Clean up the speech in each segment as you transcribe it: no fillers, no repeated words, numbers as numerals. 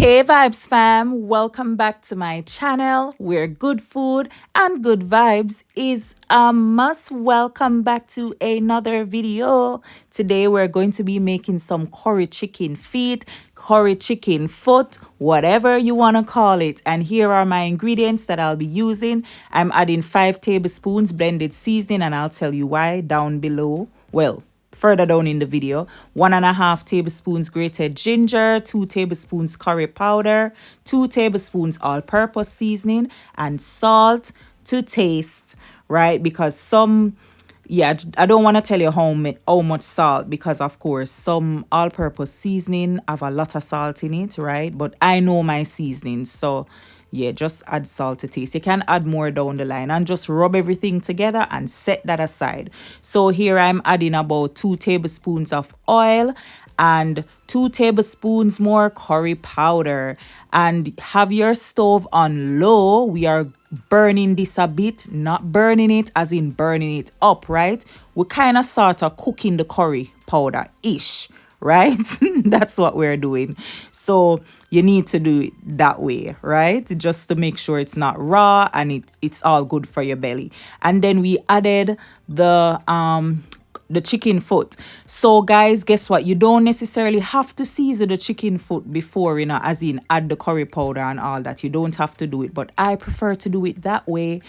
Hey Vibes fam, welcome back to my channel where good food and good vibes is a must. Welcome back to another video. Today we're going to be making some curry chicken feet, curry chicken foot, whatever you want to call it. And here are my ingredients that I'll be using. I'm adding 5 tablespoons blended seasoning and I'll tell you why down below. Well, further down in the video, 1.5 tablespoons grated ginger, 2 tablespoons curry powder, 2 tablespoons all-purpose seasoning, and salt to taste, right? Because I don't want to tell you how much salt, because of course some all-purpose seasoning have a lot of salt in it, right? But I know my seasonings, so yeah, just add salt to taste. You can add more down the line and just rub everything together and set that aside. So here I'm adding about 2 tablespoons of oil and 2 tablespoons more curry powder. And have your stove on low. We are burning this a bit, not burning it as in burning it up, right? We kind of sort of cooking the curry powder ish, right? That's what we're doing. So you need to do it that way, right? Just to make sure it's not raw and it's all good for your belly. And then we added the chicken foot. So guys, guess what? You don't necessarily have to season the chicken foot before, as in add the curry powder and all that. You don't have to do it, but I prefer to do it that way.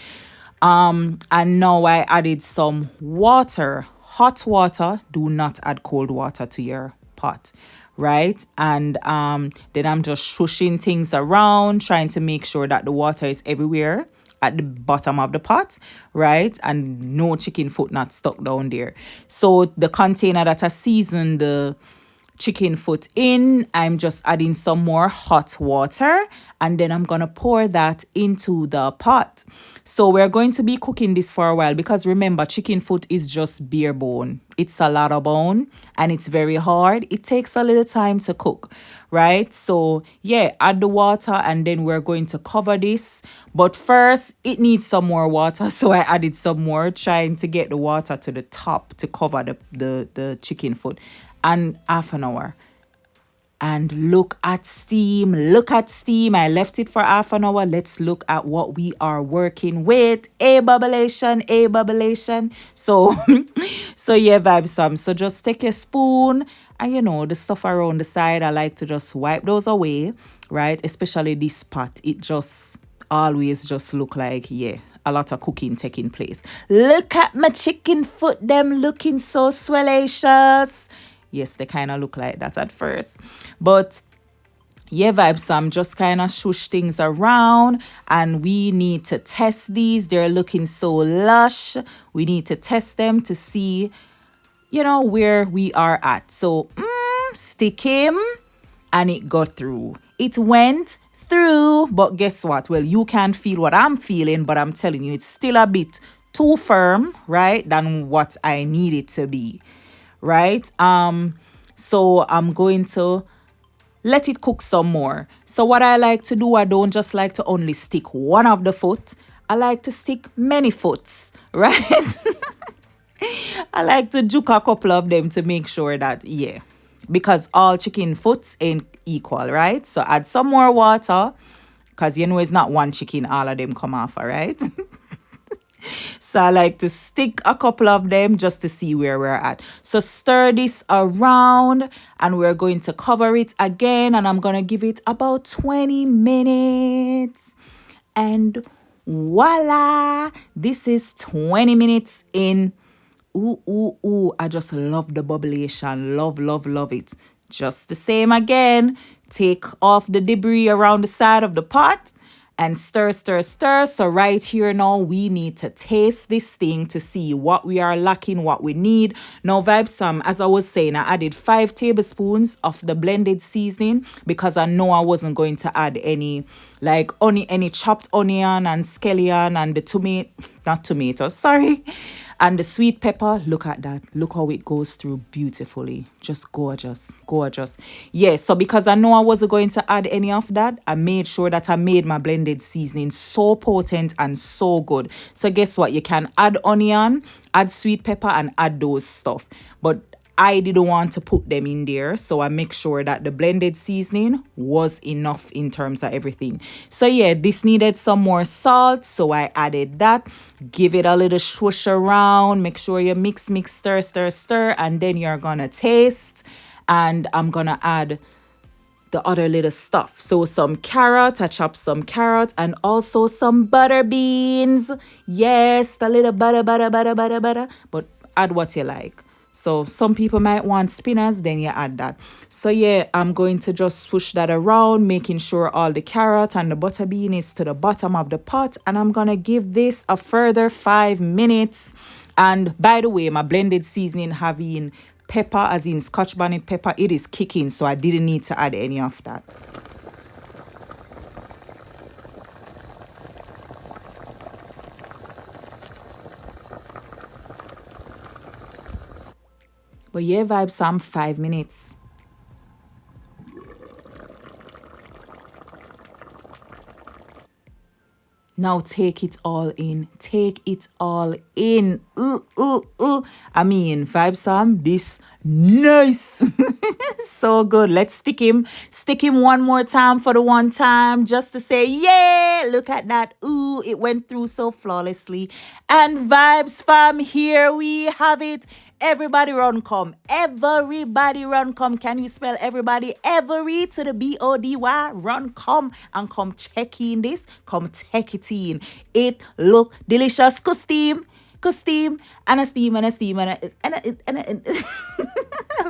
And now I added some water, hot water. Do not add cold water to your pot, right? And then I'm just shushing things around, trying to make sure that the water is everywhere at the bottom of the pot, right? And no chicken foot not stuck down there. So the container that I seasoned the chicken foot in, I'm just adding some more hot water, and then I'm gonna pour that into the pot. So we're going to be cooking this for a while, because remember, chicken foot is just bare bone. It's a lot of bone and it's very hard. It takes a little time to cook, right? So yeah, add the water and then we're going to cover this. But first, it needs some more water, so I added some more, trying to get the water to the top to cover the chicken foot. And half an hour, and look at steam. I left it for half an hour. Let's look at what we are working with. A bubblation. So so yeah, vibes. So just take a spoon and the stuff around the side, I like to just wipe those away, right? Especially this pot, it just always just look like, yeah, a lot of cooking taking place. Look at my chicken foot, them looking so swallacious. Yes, they kind of look like that at first. But yeah, vibes, I'm just kind of shush things around, and we need to test these. They're looking so lush. We need to test them to see, where we are at. So, stick him, and it got through. It went through, but guess what? Well, you can't feel what I'm feeling, but I'm telling you, it's still a bit too firm, right, than what I need it to be. Right? So I'm going to let it cook some more. So what I like to do, I don't just like to only stick one of the foot. I like to stick many foots, right? I like to juke a couple of them to make sure that, yeah, because all chicken foots ain't equal, right? So add some more water, because it's not one chicken, all of them come off, all right? So I like to stick a couple of them just to see where we're at. So stir this around, and we're going to cover it again, and I'm going to give it about 20 minutes. And voila, this is 20 minutes in. Ooh, I just love the bubblation. Love it. Just the same again. Take off the debris around the side of the pot and stir. So right here now, we need to taste this thing to see what we are lacking, what we need. Now, vibes, as I was saying, I added 5 tablespoons of the blended seasoning, because I know I wasn't going to add any chopped onion and scallion and and the sweet pepper. Look at that. Look how it goes through beautifully. Just gorgeous. Yeah, so because I know I wasn't going to add any of that, I made sure that I made my blended seasoning so potent and so good. So guess what? You can add onion, add sweet pepper, and add those stuff. But I didn't want to put them in there, so I make sure that the blended seasoning was enough in terms of everything. So yeah, this needed some more salt, so I added that. Give it a little swoosh around, make sure you mix, stir, stir, stir, and then you're gonna taste. And I'm gonna add the other little stuff. So some carrot, I chopped some carrot, and also some butter beans. Yes, the little butter, but add what you like. So some people might want spinach, then you add that. So yeah, I'm going to just swoosh that around, making sure all the carrot and the butter bean is to the bottom of the pot. And I'm gonna give this a further 5 minutes. And by the way, my blended seasoning having pepper, as in scotch bonnet pepper, it is kicking, so I didn't need to add any of that. But yeah, Vybz, some 5 minutes. Now take it all in. Take it all in. Ooh, ooh, ooh. I mean, Vybz Sam, this nice. So good. Let's stick him. Stick him one more time for the one time just to say, yeah, look at that. Ooh, it went through so flawlessly. And Vybz fam, here we have it. Everybody run come. Everybody run come. Can you spell everybody? Every to the BODY. Run come and come check in this. Come take it in. It look delicious. Costume. And a steam and a steam and a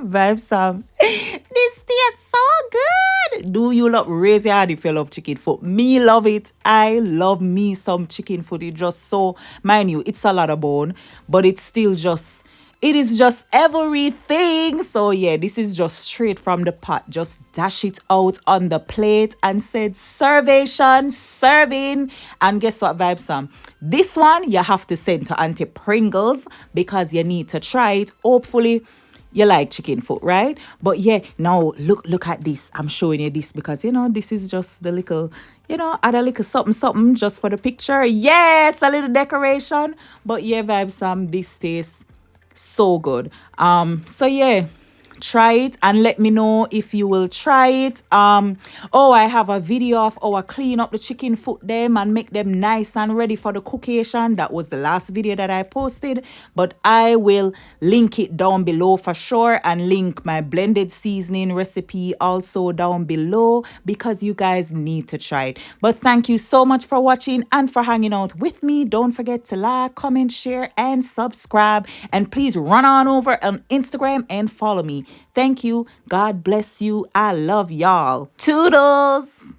Vybz Sam. This tastes so good. Do you love, raise your hand if you love chicken foot? Me love it. I love me some chicken foot. It just so, mind you, it's a lot of bone, but it's still just, it is just everything. So yeah, this is just straight from the pot. Just dash it out on the plate and said servation, serving. And guess what, Vybz Sam? This one you have to send to Auntie Pringles because you need to try it. Hopefully you like chicken foot, right? But yeah, now look at this. I'm showing you this because, this is just the little, add a little something just for the picture. Yes, a little decoration. But yeah, Vybz Sam, this tastes so good. So yeah, try it and let me know if you will try it. I have a video of our clean up the chicken foot them and make them nice and ready for the cookation. That was the last video that I posted, but I will link it down below for sure and link my blended seasoning recipe also down below because you guys need to try it. But thank you so much for watching and for hanging out with me. Don't forget to like, comment, share, and subscribe. And please run on over on Instagram and follow me. Thank you. God bless you. I love y'all. Toodles.